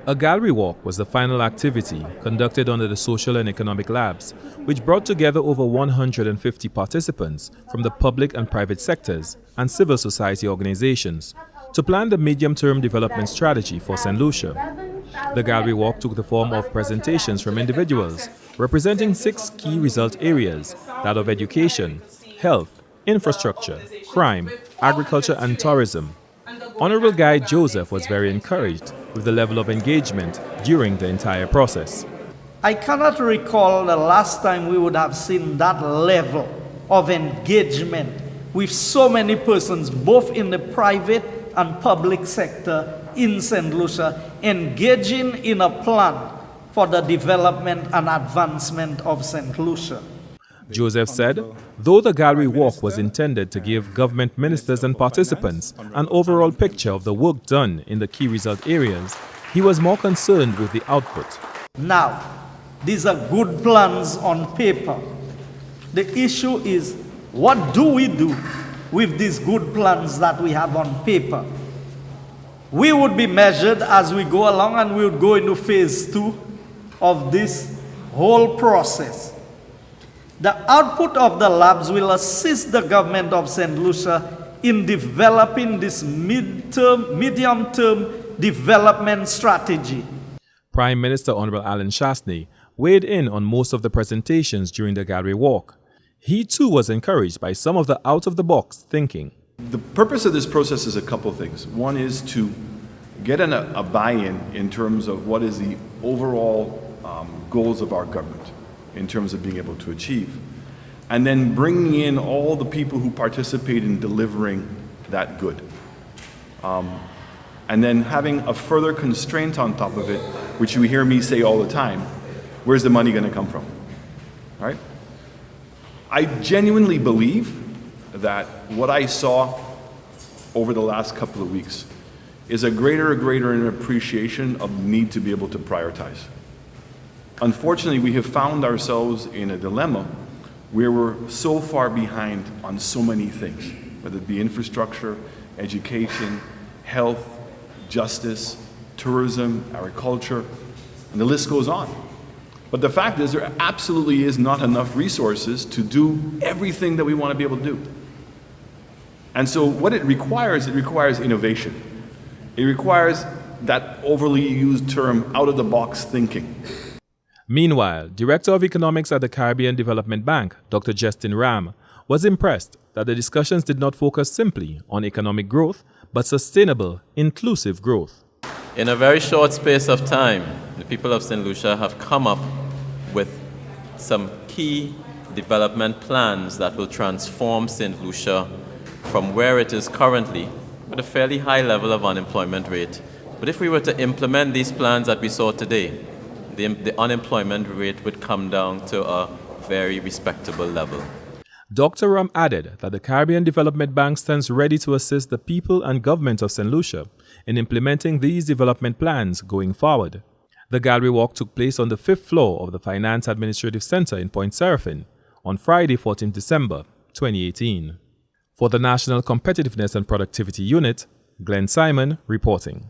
A gallery walk was the final activity conducted under the Social and Economic Labs, which brought together over 150 participants from the public and private sectors and civil society organizations to plan the medium-term development strategy for St. Lucia. The gallery walk took the form of presentations from individuals representing 6 key result areas, that of education, health, infrastructure, crime, agriculture and tourism. Honorable Guy Joseph was very encouraged with the level of engagement during the entire process. I cannot recall the last time we would have seen that level of engagement with so many persons, both in the private and public sector in St. Lucia, engaging in a plan for the development and advancement of St. Lucia. Joseph said, though the gallery walk was intended to give government ministers and participants an overall picture of the work done in the key result areas, he was more concerned with the output. Now, these are good plans on paper. The issue is, what do we do with these good plans that we have on paper? We would be measured as we go along, and we would go into phase 2 of this whole process. The output of the labs will assist the government of St. Lucia in developing this medium-term development strategy. Prime Minister Honorable Alan Shastney weighed in on most of the presentations during the gallery walk. He too was encouraged by some of the out-of-the-box thinking. The purpose of this process is a couple of things. One is to get a buy-in in terms of what is the overall goals of our government in terms of being able to achieve. And then bringing in all the people who participate in delivering that good. And then having a further constraint on top of it, which you hear me say all the time, where's the money going to come from? All right? I genuinely believe that what I saw over the last couple of weeks is a greater appreciation of the need to be able to prioritize. Unfortunately, we have found ourselves in a dilemma where we're so far behind on so many things, whether it be infrastructure, education, health, justice, tourism, agriculture, and the list goes on. But the fact is, there absolutely is not enough resources to do everything that we want to be able to do. And so what it requires innovation. It requires that overly used term, out-of-the-box thinking. Meanwhile, Director of Economics at the Caribbean Development Bank, Dr. Justin Ram, was impressed that the discussions did not focus simply on economic growth, but sustainable, inclusive growth. In a very short space of time, the people of St. Lucia have come up with some key development plans that will transform St. Lucia from where it is currently, with a fairly high level of unemployment rate. But if we were to implement these plans that we saw today, the unemployment rate would come down to a very respectable level. Dr. Ram added that the Caribbean Development Bank stands ready to assist the people and government of St. Lucia in implementing these development plans going forward. The gallery walk took place on the 5th floor of the Finance Administrative Center in Point Seraphin on Friday, 14 December 2018. For the National Competitiveness and Productivity Unit, Glenn Simon reporting.